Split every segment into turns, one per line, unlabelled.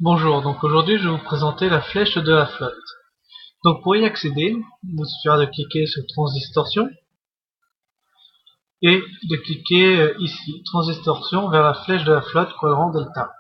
Bonjour, donc aujourd'hui je vais vous présenter la flèche de la flotte. Donc pour y accéder, il vous suffira de cliquer sur Transdistorsion et de cliquer ici, Transdistorsion vers la flèche de la flotte, quadrant delta.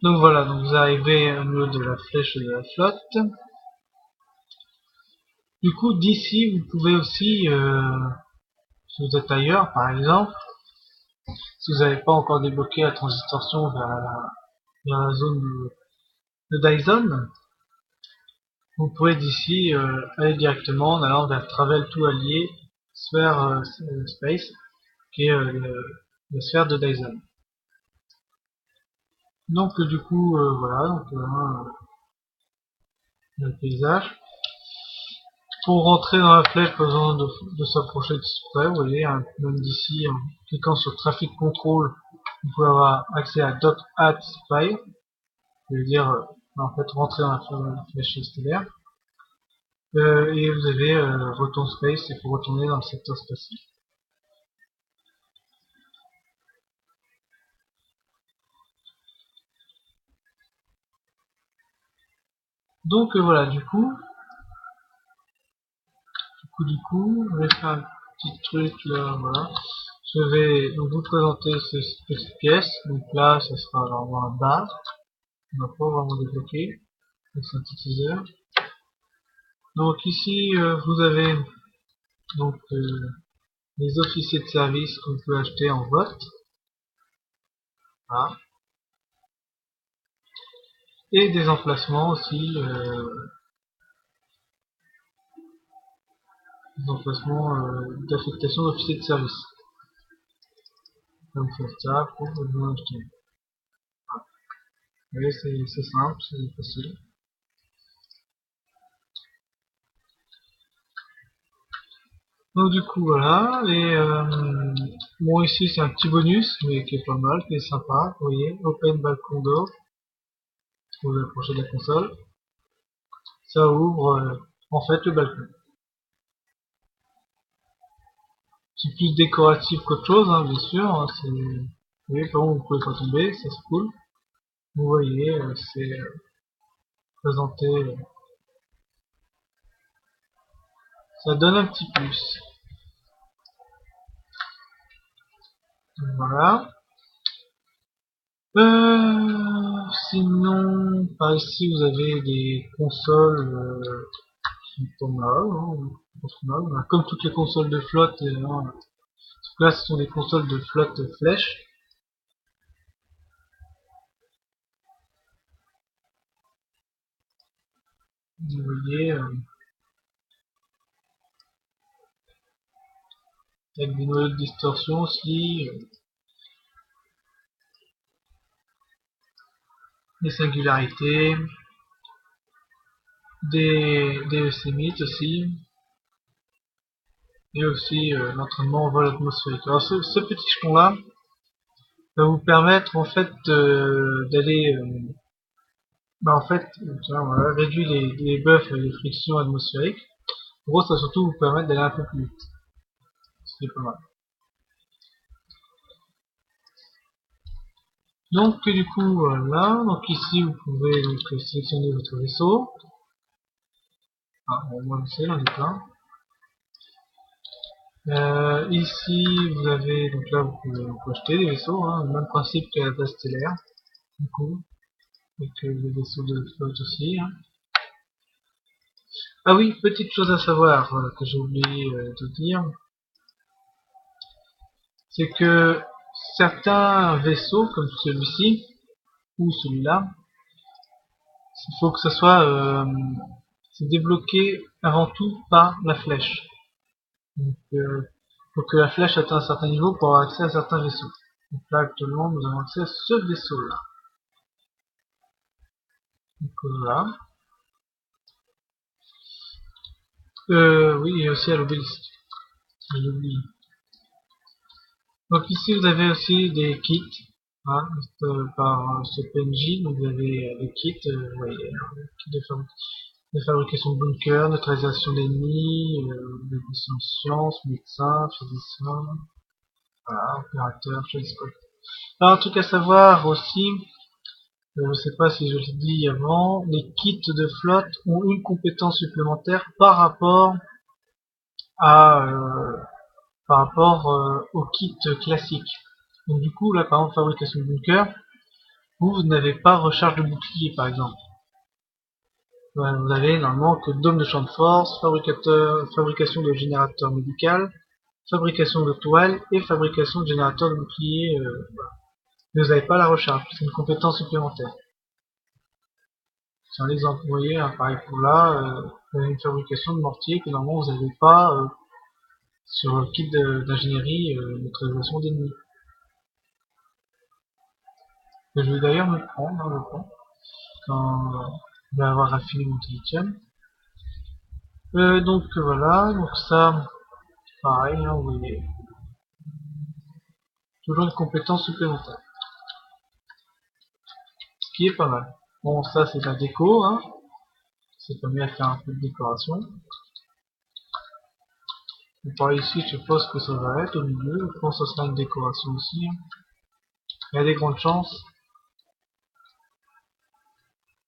Donc voilà, donc vous arrivez au niveau de la flèche de la flotte. Du coup d'ici vous pouvez aussi, si vous êtes ailleurs par exemple, si vous n'avez pas encore débloqué la Transdistorsion vers la zone de Dyson, vous pouvez d'ici aller directement en allant vers Travel to Allier Sphere Space, qui est la sphère de Dyson. Donc du coup voilà, donc le paysage. Pour rentrer dans la flèche, pas besoin de s'approcher de près, vous voyez, même d'ici, en cliquant sur Traffic Control, vous pouvez avoir accès à Dot at Spire, ça veut dire en fait rentrer dans la flèche stellaire. Et vous avez Return Space, c'est pour retourner dans le secteur spatial. Donc voilà, du coup, je vais faire un petit truc là, voilà. Je vais donc vous présenter cette petite pièce. Donc là, ça sera dans la barre. On va pas vraiment débloquer le synthétiseur. Donc ici, vous avez donc les officiers de service qu'on peut acheter en vote. Voilà. Et des emplacements aussi, des emplacements d'affectation d'officiers de service. Comme ça pour vous acheter. Vous voyez, c'est simple, c'est facile. Donc du coup voilà, et bon ici c'est un petit bonus, mais qui est pas mal, qui est sympa, vous voyez, Open Balcon Door, vous vous approchez de la console, ça ouvre en fait le balcon. C'est plus décoratif qu'autre chose, hein, bien sûr, hein, vous voyez, par exemple vous pouvez pas tomber, ça c'est cool. Vous voyez, c'est présenté, ça donne un petit plus. Voilà. Sinon, par ici vous avez des consoles comme toutes les consoles de flotte, hein. Là ce sont des consoles de flotte flèche. Vous voyez, avec des noyaux de distorsion aussi, des singularités, des ECMIT aussi, et aussi l'entraînement en vol atmosphérique. Alors ce petit jeton là va vous permettre en fait d'aller en fait voilà, réduire les buffs et les frictions atmosphériques. En gros ça va surtout vous permettre d'aller un peu plus vite, ce qui est pas mal. Donc du coup voilà, donc ici vous pouvez donc sélectionner votre vaisseau. Bon, moi je sais, j'en ai plein. Ici vous avez, donc là vous pouvez acheter des vaisseaux, hein, le même principe que la base stellaire, du coup, avec les vaisseaux de flotte aussi. Hein. Ah oui, petite chose à savoir que j'ai oublié de dire, c'est que certains vaisseaux comme celui-ci ou celui-là, il faut que ça soit c'est débloqué avant tout par la flèche. Donc faut que la flèche atteigne un certain niveau pour avoir accès à certains vaisseaux. Donc là actuellement nous avons accès à ce vaisseau là. Donc voilà. Oui, et aussi à l'obélisque. Je l'oublie. Donc ici vous avez aussi des kits, hein, par ce PNJ. Donc vous avez des kits, vous voyez, kit de fabrication de bunkers, neutralisation d'ennemis, médecin en sciences, médecin, physicien, voilà, opérateur, je sais pas. Alors un truc à savoir aussi, je sais pas si je l'ai dit avant, les kits de flotte ont une compétence supplémentaire par rapport à au kit classique. Donc du coup là par exemple fabrication de bunker, vous n'avez pas recharge de bouclier par exemple. Vous avez normalement que dôme de champ de force, fabrication de générateur médical, fabrication de toile et fabrication de générateur de bouclier. Voilà. Mais vous n'avez pas la recharge, c'est une compétence supplémentaire. C'est un exemple, vous voyez, hein, pareil pour là, vous avez une fabrication de mortier que normalement vous n'avez pas sur le kit d'ingénierie neutralisation d'ennemis. Je vais d'ailleurs me prendre, hein, je pense, quand je vais avoir raffiné mon lithium. Donc voilà, donc ça, pareil, hein, vous voyez, toujours une compétence supplémentaire, ce qui est pas mal. Bon, ça c'est la déco, hein, ça permet à faire un peu de décoration. Et par ici, je sais pas ce que ça va être au milieu, je pense que ça sera une décoration aussi. Hein. Il y a des grandes chances.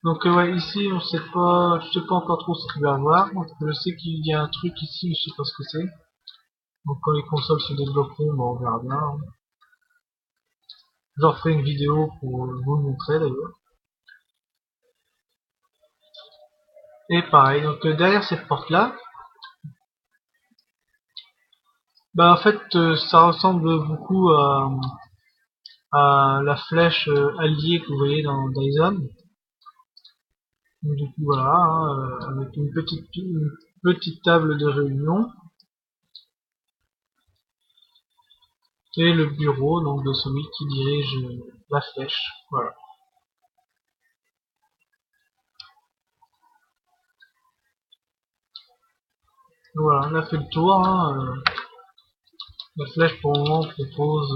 Donc ouais, ici on sait pas, je sais pas encore trop ce qu'il va y avoir. Je sais qu'il y a un truc ici, mais je sais pas ce que c'est. Donc quand les consoles se débloqueront, bon, on verra bien. Hein. Je referai une vidéo pour vous le montrer d'ailleurs. Et pareil, donc derrière cette porte là, bah en fait ça ressemble beaucoup à la flèche alliée que vous voyez dans Dyson. Donc du coup voilà, hein, avec une petite table de réunion et le bureau donc de celui qui dirige la flèche. Voilà. Voilà, on a fait le tour. Hein, la flèche pour le moment propose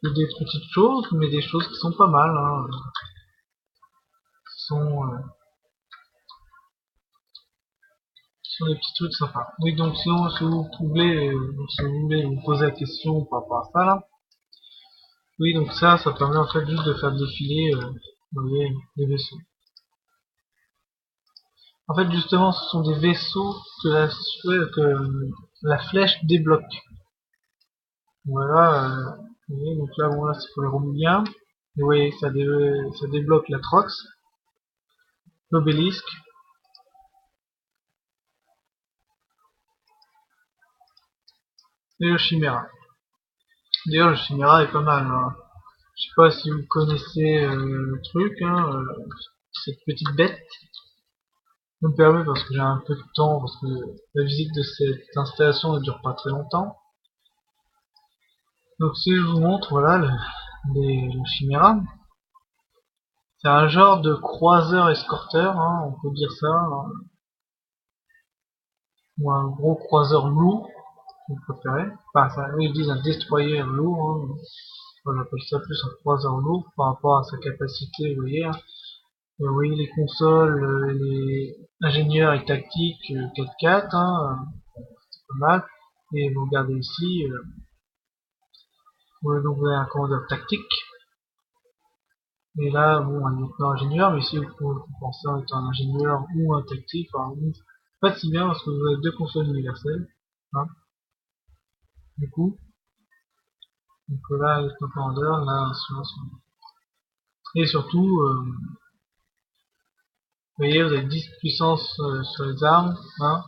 que des petites choses, mais des choses qui sont pas mal. Hein, qui sont des petits trucs sympas. Oui, donc sinon, si vous voulez vous poser la question par rapport à ça là, oui, donc ça permet en fait juste de faire défiler, vous voyez, les vaisseaux. En fait, justement, ce sont des vaisseaux que la flèche débloque. Voilà, vous voyez, donc là, bon, là, c'est pour les Romuliens. Vous voyez, ça débloque la Trox, l'obélisque, et le Chimera. D'ailleurs, le Chimera est pas mal. Hein. Je sais pas si vous connaissez le truc, hein, cette petite bête. Je me permets parce que j'ai un peu de temps, parce que la visite de cette installation ne dure pas très longtemps. Donc si je vous montre, voilà, le Chimera, c'est un genre de croiseur escorteur, hein, on peut dire ça, hein, ou un gros croiseur lourd, si vous préférez. Enfin, ça, eux, ils disent un destroyer lourd, hein. Moi, j'appelle ça plus un croiseur lourd par rapport à sa capacité, vous voyez. Hein. Vous voyez les consoles, les ingénieurs et tactiques 4x4, hein, c'est pas mal. Et vous regardez ici, donc vous avez un commandeur tactique. Et là, bon, un lieutenant ingénieur, mais ici vous pouvez penser en étant un ingénieur ou un tactique, enfin, pas si bien parce que vous avez deux consoles universelles. Hein, du coup, donc là, lieutenant commandeur, là, et surtout, vous voyez, vous avez 10 puissance sur les armes, hein,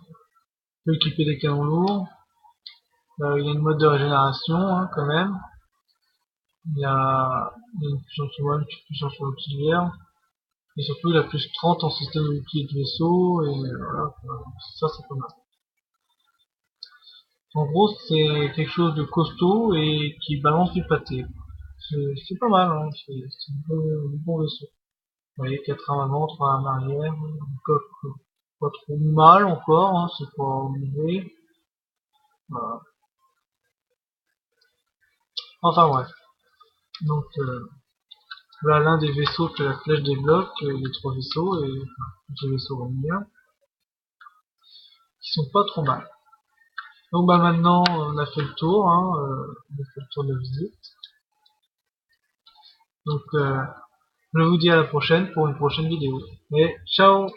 peut équiper des canons lourds. Il y a une mode de régénération, hein, quand même. Il y a une puissance sur une puissance sur l'auxiliaire. Et surtout, il a plus 30 en système de bouclier de vaisseau. Et voilà, ça c'est pas mal. En gros, c'est quelque chose de costaud et qui balance du pâté. C'est pas mal, hein, c'est un bon vaisseau. Vous voyez, 4 armes avant, 3 armes arrière, une coque pas trop mal encore, hein, c'est pas mauvais. Voilà. Enfin bref. Donc là, l'un des vaisseaux que la flèche débloque, les 3 vaisseaux, et enfin, les vaisseaux romuliens, qui sont pas trop mal. Donc bah maintenant, on a fait le tour, hein, on a fait le tour de visite. Donc je vous dis à la prochaine pour une prochaine vidéo. Et ciao!